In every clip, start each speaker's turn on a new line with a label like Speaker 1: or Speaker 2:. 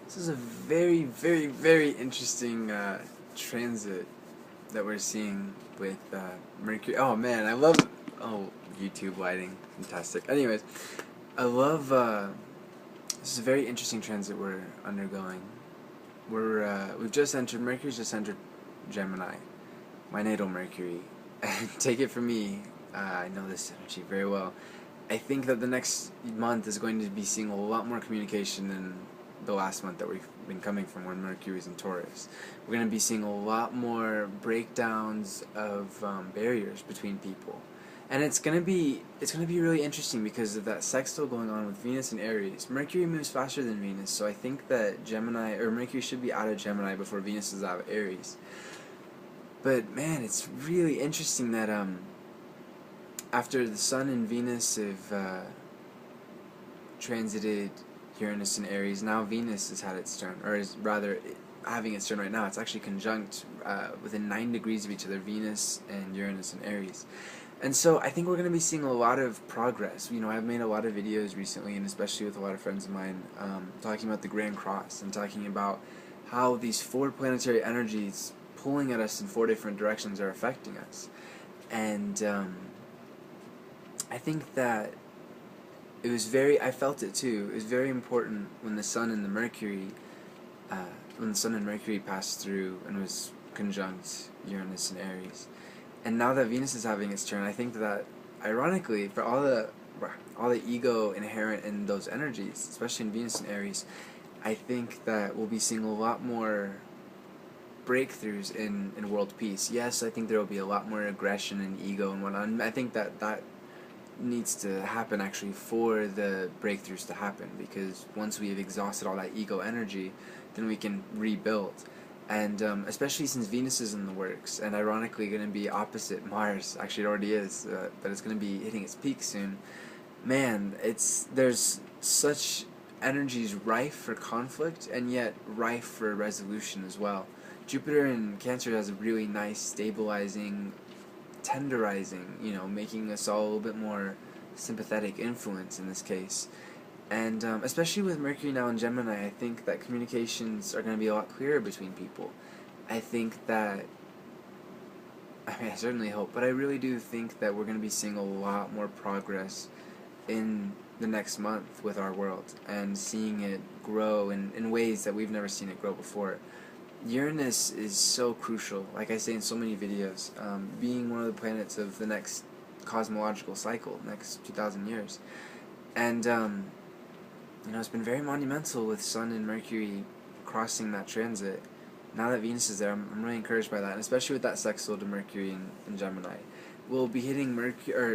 Speaker 1: This is a very, very, very interesting transit that we're seeing with Mercury. Oh man, I love YouTube lighting, fantastic. Anyways, I love this is a very interesting transit we're undergoing. We've just entered Mercury's just entered Gemini, my natal Mercury, and take it from me, I know this energy very well. I think that the next month is going to be seeing a lot more communication than the last month that we've been coming from when Mercury is in Taurus. We're going to be seeing a lot more breakdowns of barriers between people. And it's gonna be really interesting because of that sextile going on with Venus and Aries. Mercury moves faster than Venus, so I think that Gemini or Mercury should be out of Gemini before Venus is out of Aries. But man, it's really interesting that after the Sun and Venus have transited Uranus and Aries, now Venus has had its turn, or is rather having its turn right now. It's actually conjunct within 9 degrees of each other, Venus and Uranus and Aries. And so I think we're going to be seeing a lot of progress. You know, I've made a lot of videos recently, and especially with a lot of friends of mine, talking about the Grand Cross and talking about how these four planetary energies pulling at us in four different directions are affecting us. And I think that I felt it too. It was very important when the Sun and the Mercury, when the Sun and Mercury passed through and was conjunct Uranus and Aries. And now that Venus is having its turn, I think that, ironically, for all the ego inherent in those energies, especially in Venus and Aries, I think that we'll be seeing a lot more breakthroughs in world peace. Yes, I think there will be a lot more aggression and ego and whatnot. And I think that needs to happen actually for the breakthroughs to happen, because once we have exhausted all that ego energy, then we can rebuild. And especially since Venus is in the works, and ironically going to be opposite Mars, actually it already is, but it's going to be hitting its peak soon. Man, there's such energies rife for conflict, and yet rife for resolution as well. Jupiter in Cancer has a really nice stabilizing, tenderizing, making us all a little bit more sympathetic influence in this case. And especially with Mercury now in Gemini, I think that communications are going to be a lot clearer between people. I think that, I certainly hope, but I really do think that we're going to be seeing a lot more progress in the next month with our world, and seeing it grow in ways that we've never seen it grow before. Uranus is so crucial, like I say in so many videos, being one of the planets of the next cosmological cycle, next 2,000 years. And it's been very monumental with Sun and Mercury crossing that transit. Now that Venus is there, I'm really encouraged by that, and especially with that sextile to Mercury in Gemini. We'll be hitting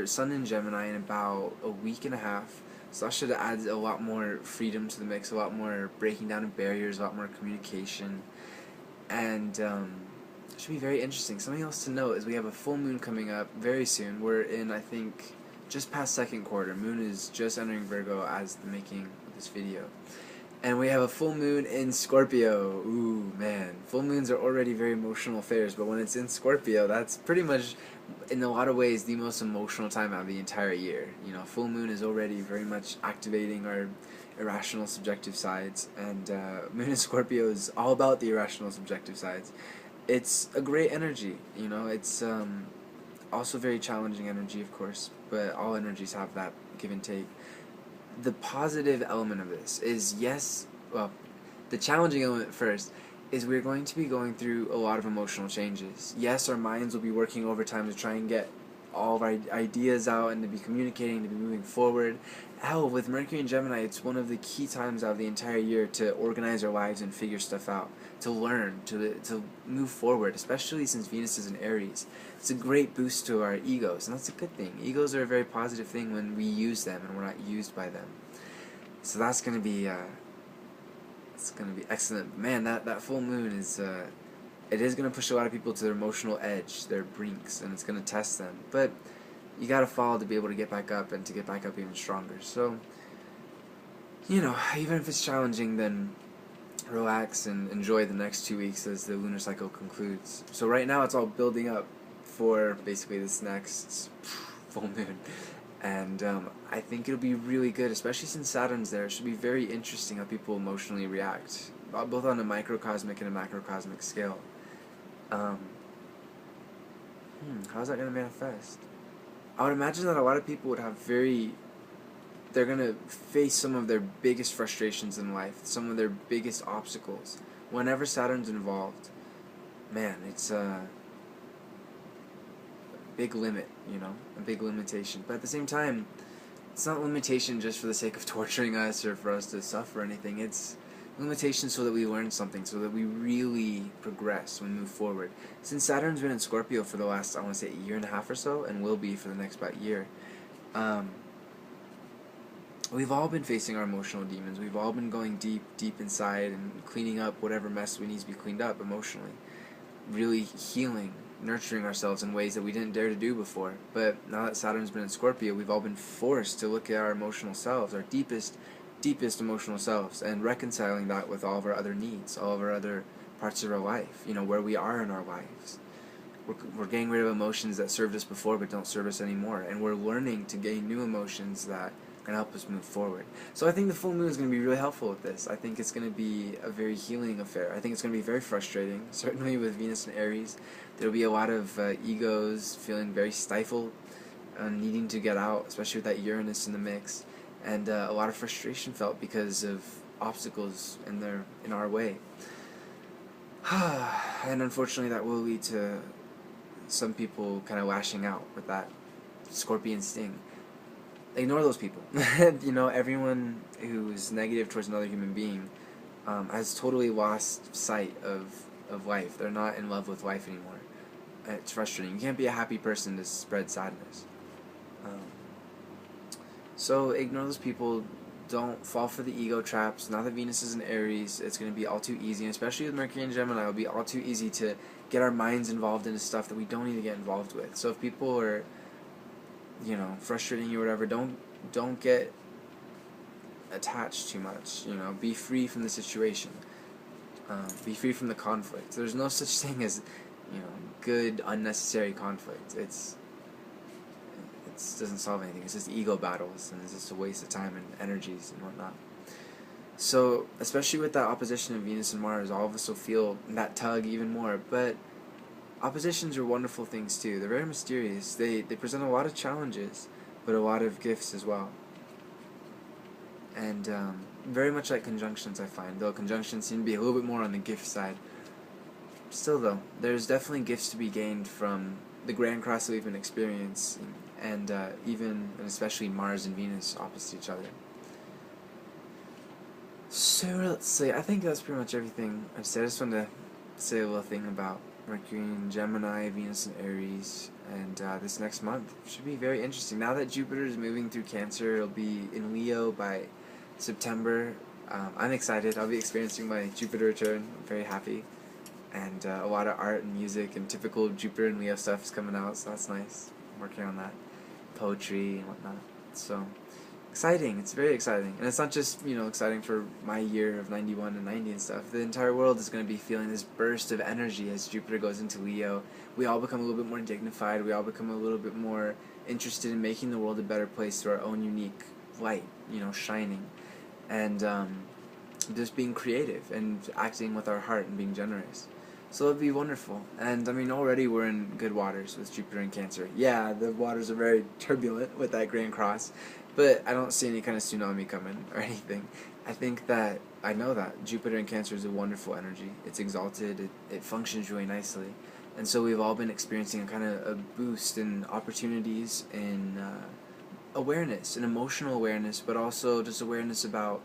Speaker 1: Sun in Gemini in about a week and a half, so that should add a lot more freedom to the mix, a lot more breaking down of barriers, a lot more communication, and it should be very interesting. Something else to note is we have a full moon coming up very soon. We're in, I think, just past second quarter. Moon is just entering Virgo as the making of this video. And we have a full moon in Scorpio. Ooh, man. Full moons are already very emotional affairs, but when it's in Scorpio, that's pretty much, in a lot of ways, the most emotional time out of the entire year. Full moon is already very much activating our irrational subjective sides, and moon in Scorpio is all about the irrational subjective sides. It's a great energy, it's also very challenging energy, of course, but all energies have that give and take. The positive element of this is, the challenging element first is we're going to be going through a lot of emotional changes. Yes, our minds will be working overtime to try and get all of our ideas out and to be communicating, to be moving forward. Hell, with Mercury and Gemini, it's one of the key times out of the entire year to organize our lives and figure stuff out, to learn, to move forward, especially since Venus is in Aries. It's a great boost to our egos, and that's a good thing. Egos are a very positive thing when we use them and we're not used by them. So that's going to be excellent. Man, that full moon it is going to push a lot of people to their emotional edge, their brinks, and it's going to test them. But you got to fall to be able to get back up, and to get back up even stronger. So, even if it's challenging, then relax and enjoy the next 2 weeks as the lunar cycle concludes. So right now it's all building up for basically this next full moon. And I think it'll be really good, especially since Saturn's there. It should be very interesting how people emotionally react, both on a microcosmic and a macrocosmic scale. Um, how's that going to manifest? I would imagine that a lot of people would have they're going to face some of their biggest frustrations in life, some of their biggest obstacles. Whenever Saturn's involved, man, it's a big limit, a big limitation. But at the same time, it's not limitation just for the sake of torturing us or for us to suffer or anything. It's limitation so that we learn something, so that we really progress, we move forward. Since Saturn's been in Scorpio for the last, I want to say, a year and a half or so, and will be for the next about year, we've all been facing our emotional demons. We've all been going deep inside and cleaning up whatever mess we need to be cleaned up emotionally. Really healing, nurturing ourselves in ways that we didn't dare to do before. But now that Saturn's been in Scorpio, we've all been forced to look at our emotional selves, our deepest emotional selves, and reconciling that with all of our other needs, all of our other parts of our life, where we are in our lives. We're getting rid of emotions that served us before but don't serve us anymore, and we're learning to gain new emotions that can help us move forward. So I think the full moon is going to be really helpful with this. I think it's going to be a very healing affair. I think it's going to be very frustrating, certainly with Venus and Aries. There'll be a lot of egos feeling very stifled, needing to get out, especially with that Uranus in the mix, and a lot of frustration felt because of obstacles in our way. And unfortunately that will lead to some people kind of lashing out with that scorpion sting. Ignore those people. Everyone who's negative towards another human being has totally lost sight of life. They're not in love with life anymore. It's frustrating. You can't be a happy person to spread sadness. So ignore those people. Don't fall for the ego traps. Now that Venus is in Aries, it's going to be all too easy, and especially with Mercury and Gemini, it'll be all too easy to get our minds involved into stuff that we don't need to get involved with. So if people are frustrating you or whatever, don't get attached too much. Be free from the situation. Be free from the conflict. There's no such thing as good unnecessary conflict. It doesn't solve anything. It's just ego battles, and it's just a waste of time and energies and whatnot. So especially with that opposition of Venus and Mars, all of us will feel that tug even more. But oppositions are wonderful things too. They're very mysterious. They present a lot of challenges, but a lot of gifts as well. And very much like conjunctions, I find, though conjunctions seem to be a little bit more on the gift side. Still though, there's definitely gifts to be gained from the grand cross that we've been experiencing, and even and especially Mars and Venus opposite each other. So let's see, I think that's pretty much everything I said. I just wanted to say a little thing about Mercury in Gemini, Venus in Aries, and this next month should be very interesting. Now that Jupiter is moving through Cancer, it'll be in Leo by September. I'm excited. I'll be experiencing my Jupiter return. I'm very happy. And a lot of art and music and typical Jupiter and Leo stuff is coming out, so that's nice. I'm working on that. Poetry and whatnot. So exciting. It's very exciting. And it's not just, exciting for my year of 91 and 90 and stuff. The entire world is going to be feeling this burst of energy as Jupiter goes into Leo. We all become a little bit more dignified. We all become a little bit more interested in making the world a better place through our own unique light, shining. And just being creative and acting with our heart and being generous. So it'll be wonderful. And already we're in good waters with Jupiter and Cancer. Yeah, the waters are very turbulent with that grand cross, but I don't see any kind of tsunami coming or anything. I know that Jupiter and Cancer is a wonderful energy. It's exalted, it functions really nicely. And so we've all been experiencing a kind of a boost in opportunities in awareness, an emotional awareness, but also just awareness about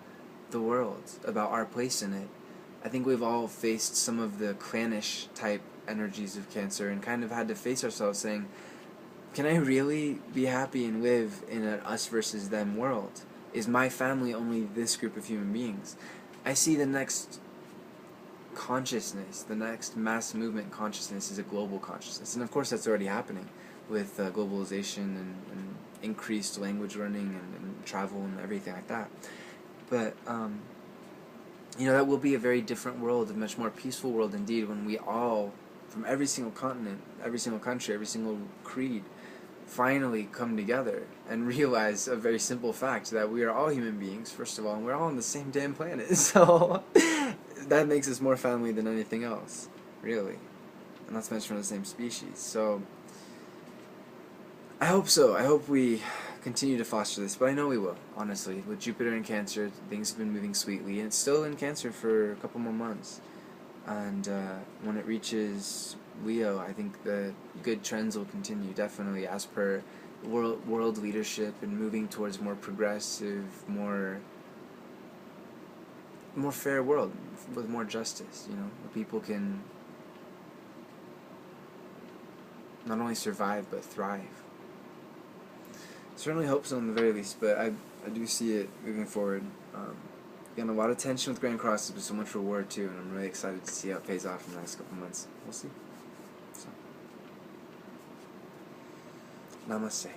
Speaker 1: the world, about our place in it. I think we've all faced some of the clannish type energies of Cancer and kind of had to face ourselves saying, can I really be happy and live in an us versus them world? Is my family only this group of human beings? I see the next consciousness, the next mass movement consciousness is a global consciousness. And of course that's already happening with globalization and increased language learning and travel and everything like that. But that will be a very different world, a much more peaceful world indeed, when we all, from every single continent, every single country, every single creed, finally come together and realize a very simple fact that we are all human beings, first of all, and we're all on the same damn planet. So that makes us more family than anything else, really. And not to mention we're the same species. So I hope so. I hope we continue to foster this, but I know we will, honestly. With Jupiter in Cancer, things have been moving sweetly, and it's still in Cancer for a couple more months. And when it reaches Leo, I think the good trends will continue, definitely, as per world leadership and moving towards more progressive, more fair world with more justice. Where people can not only survive but thrive. Certainly hope so, in the very least, but I do see it moving forward. Again, a lot of tension with Grand Crosses, but so much reward too, and I'm really excited to see how it pays off in the next couple months. We'll see. So, namaste.